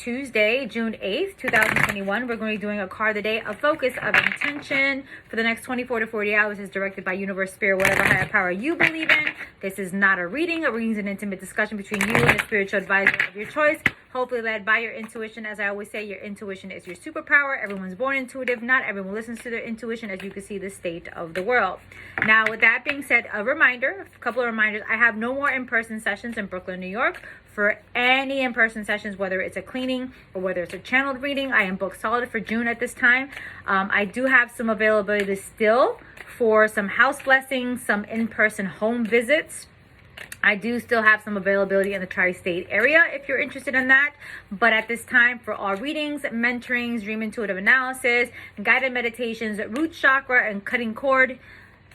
Tuesday, June 8th, 2021. We're going to be doing a card of the day. A focus of intention for the next 24 to 40 hours is directed by universe, spirit, whatever higher power you believe in. This is not a reading. A reading is an intimate discussion between you and a spiritual advisor of your choice, hopefully led by your intuition. As I always say, your intuition is your superpower. Everyone's born intuitive. Not everyone listens to their intuition, as you can see the state of the world. Now, with that being said, a couple of reminders. I have no more in-person sessions in Brooklyn, New York. For any in-person sessions, whether it's a cleaning or whether it's a channeled reading, I am booked solid for June at this time. I do have some availability still for some house blessings, some in-person home visits. I do still have some availability in the tri-state area if you're interested in that. But at this time, for all readings, mentorings, dream intuitive analysis, guided meditations, root chakra and cutting cord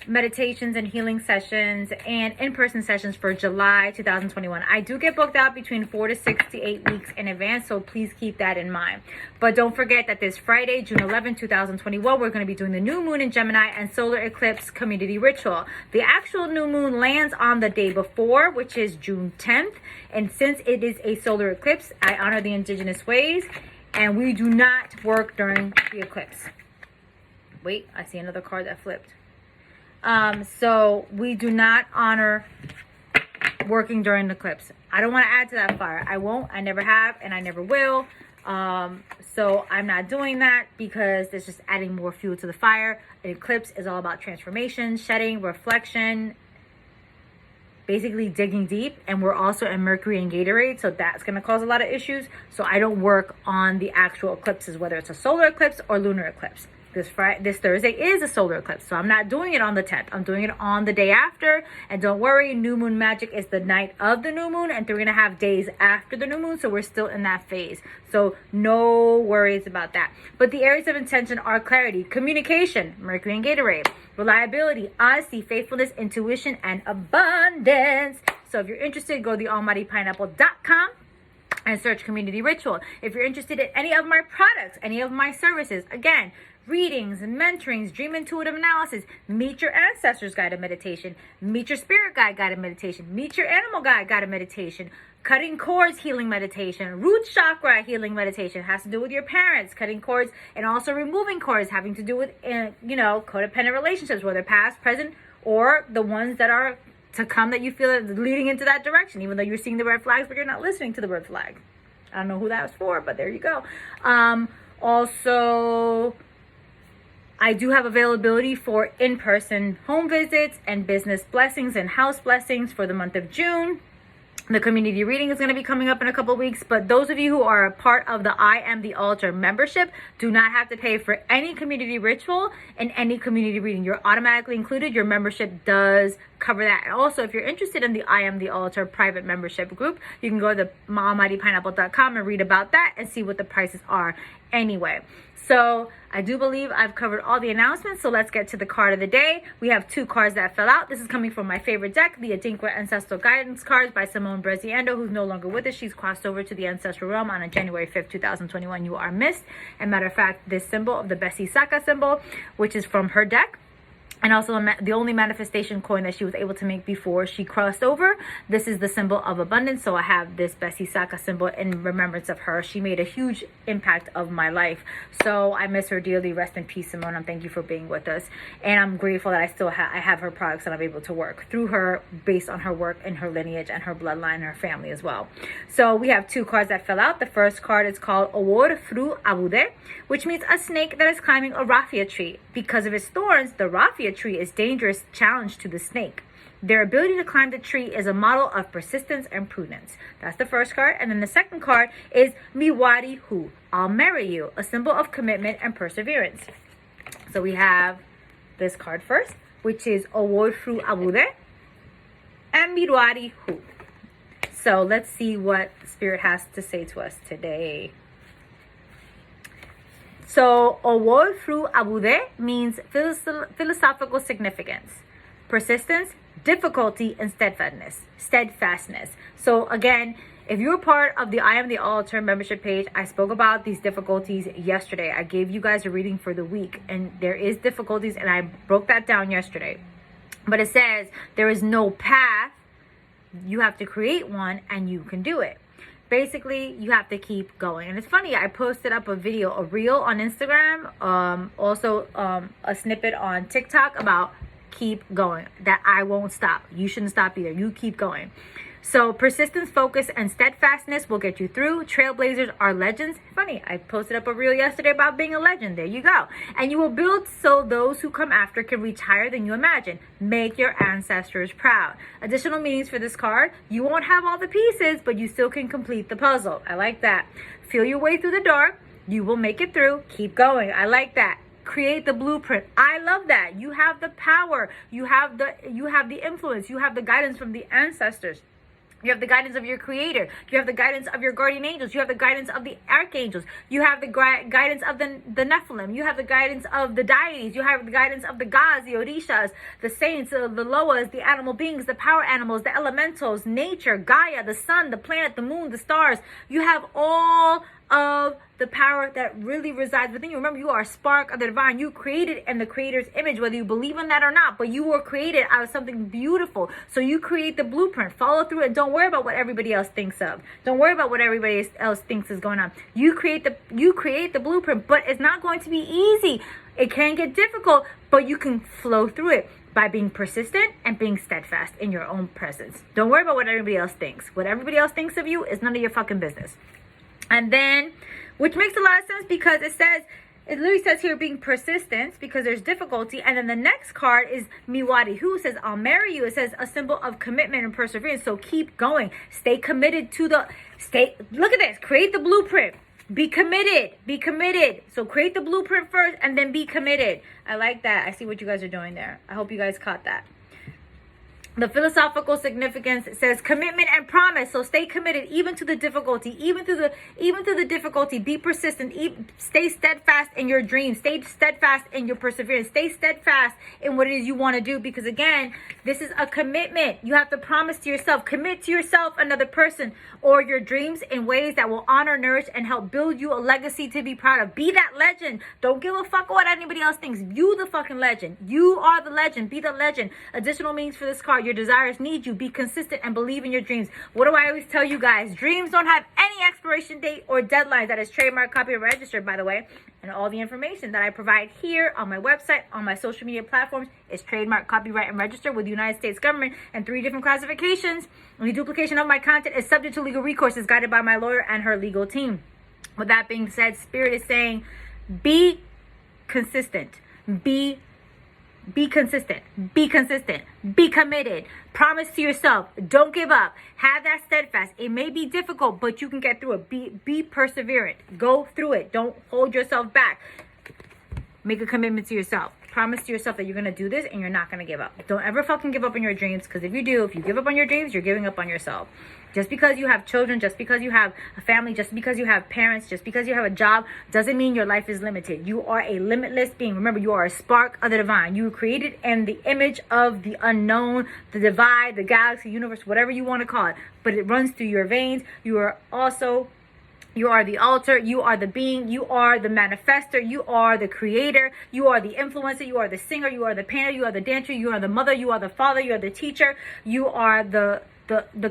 meditations and healing sessions, and in-person sessions for July 2021. I do get booked out between 4 to 6 to 8 weeks in advance, so please keep that in mind. But don't forget that this Friday, June 11, 2021, we're going to be doing the new moon in Gemini and solar eclipse community ritual. The actual new moon lands on the day before, which is June 10th. And since it is a solar eclipse, I honor the indigenous ways, and we do not work during the eclipse. Wait, I see another card that flipped. So we do not honor working during the eclipse. I don't want to add to that fire. I won't, I never have, and I never will. So I'm not doing that because it's just adding more fuel to the fire. An eclipse is all about transformation, shedding, reflection, basically digging deep. And we're also in Mercury and Gatorade, so that's going to cause a lot of issues. So I don't work on the actual eclipses, whether it's a solar eclipse or lunar eclipse. This Thursday is a solar eclipse, so I'm not doing it on the 10th. I'm doing it on the day after. And don't worry, new moon magic is the night of the new moon and 3.5 days after the new moon, so we're still in that phase. So no worries about that. But the areas of intention are clarity, communication, Mercury and Gatorade, reliability, honesty, faithfulness, intuition, and abundance. So if you're interested, go to thealmightypineapple.com and search community ritual. If you're interested in any of my products, any of my services, again, readings and mentorings, dream intuitive analysis, meet your ancestors guided meditation, meet your spirit guide guided meditation, meet your animal guide guided meditation, cutting cords healing meditation, root chakra healing meditation, has to do with your parents, cutting cords, and also removing cords having to do with codependent relationships, whether past, present, or the ones that are to come that you feel are leading into that direction, even though you're seeing the red flags but you're not listening to the red flag. I don't know who that was for, but there you go. Also, I do have availability for in-person home visits and business blessings and house blessings for the month of June. The community reading is going to be coming up in a couple of weeks, but those of you who are a part of the I Am the Altar membership do not have to pay for any community ritual and any community reading. You're automatically included. Your membership does cover that. And also, if you're interested in the I Am the Altar private membership group, you can go to almightypineapple.com and read about that and see what the prices are anyway. So I do believe I've covered all the announcements, so let's get to the card of the day. We have 2 cards that fell out. This is coming from my favorite deck, the Adinkra Ancestral Guidance Cards by Simone Bresi-Ando, who's no longer with us. She's crossed over to the ancestral realm on January 5th, 2021. You are missed. And matter of fact, this symbol of the Bessie Saka symbol, which is from her deck, and also the only manifestation coin that she was able to make before she crossed over. This is the symbol of abundance. So I have this Bessie Saka symbol in remembrance of her. She made a huge impact of my life. So I miss her dearly. Rest in peace, Simone. And thank you for being with us. And I'm grateful that I still have her products and I'm able to work through her based on her work and her lineage and her bloodline and her family as well. So we have 2 cards that fell out. The first card is called Awor Fru Abude, which means a snake that is climbing a raffia tree. Because of its thorns, the raffia tree is dangerous challenge to the snake. Their ability to climb the tree is a model of persistence and prudence. That's the first card. And then the second card is Miwari Hu, I'll marry you, a symbol of commitment and perseverance. So we have this card first, which is Awor Fru Abude and Miwari Hu. So let's see what Spirit has to say to us today. So, Awor Fru Abude means philosophical significance, persistence, difficulty, and steadfastness. So, again, if you're part of the I Am the Altar membership page, I spoke about these difficulties yesterday. I gave you guys a reading for the week, and there is difficulties, and I broke that down yesterday. But it says there is no path. You have to create one, and you can do it. basically you have to keep going. And it's funny, I posted up a reel on Instagram, also a snippet on TikTok about keep going, that I won't stop. You shouldn't stop either. You keep going. So persistence, focus, and steadfastness will get you through. Trailblazers are legends. Funny, I posted up a reel yesterday about being a legend. There you go. And you will build so those who come after can reach higher than you imagine. Make your ancestors proud. Additional meanings for this card. You won't have all the pieces, but you still can complete the puzzle. I like that. Feel your way through the dark. You will make it through. Keep going. I like that. Create the blueprint. I love that. You have the power. You have the influence. You have the guidance from the ancestors. You have the guidance of your creator. You have the guidance of your guardian angels. You have the guidance of the archangels. You have the guidance of the Nephilim. You have the guidance of the deities. You have the guidance of the gods, the Orishas, the saints, the Loas, the animal beings, the power animals, the elementals, nature, Gaia, the sun, the planet, the moon, the stars. You have all of the power that really resides within you. Remember, you are a spark of the divine. You created in the creator's image, whether you believe in that or not, but you were created out of something beautiful. So you create the blueprint, follow through it. Don't worry about what everybody else thinks of. Don't worry about what everybody else thinks is going on. You create the blueprint, but it's not going to be easy. It can get difficult, but you can flow through it by being persistent and being steadfast in your own presence. Don't worry about what everybody else thinks. What everybody else thinks of you is none of your fucking business. And then, which makes a lot of sense because it literally says here being persistent because there's difficulty. And then the next card is Miwadi, who says, I'll marry you. It says a symbol of commitment and perseverance. So keep going. Stay committed to look at this. Create the blueprint. Be committed. Be committed. So create the blueprint first and then be committed. I like that. I see what you guys are doing there. I hope you guys caught that. The philosophical significance says commitment and promise. So stay committed even to the difficulty, even to the difficulty. Be persistent. Stay steadfast in your dreams. Stay steadfast in your perseverance. Stay steadfast in what it is you want to do. Because again, this is a commitment. You have to promise to yourself. Commit to yourself, another person, or your dreams in ways that will honor, nourish, and help build you a legacy to be proud of. Be that legend. Don't give a fuck what anybody else thinks. You the fucking legend. You are the legend. Be the legend. Additional meanings for this card. Your desires need you. Be consistent and believe in your dreams. What do I always tell you guys? Dreams don't have any expiration date or deadlines. That is trademark, copyright, registered, by the way. And all the information that I provide here on my website, on my social media platforms, is trademark, copyright, and registered with the United States government and 3 different classifications. Any duplication of my content is subject to legal recourse, is guided by my lawyer and her legal team. With that being said, Spirit is saying, be consistent. Be consistent. Be consistent. Be committed. Promise to yourself. Don't give up. Have that steadfast. It may be difficult, but you can get through it. Be perseverant. Go through it. Don't hold yourself back. Make a commitment to yourself. Promise to yourself that you're going to do this and you're not going to give up. Don't ever fucking give up on your dreams, because if you give up on your dreams, you're giving up on yourself. Just because you have children, just because you have a family, just because you have parents, just because you have a job, doesn't mean your life is limited. You are a limitless being. Remember, you are a spark of the divine. You were created in the image of the unknown, the divine, the galaxy, universe, whatever you want to call it. But it runs through your veins. You are the altar, you are the being, you are the manifester, you are the creator, you are the influencer, you are the singer, you are the painter, you are the dancer, you are the mother, you are the father, you are the teacher, you are the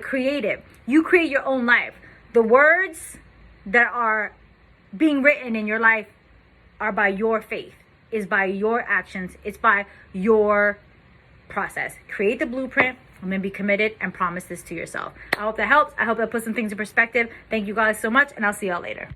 creative. You create your own life. The words that are being written in your life are by your faith, is by your actions, it's by your process. Create the blueprint and then be committed and promise this to yourself. I hope that helps. I hope that puts some things in perspective. Thank you guys so much, and I'll see y'all later.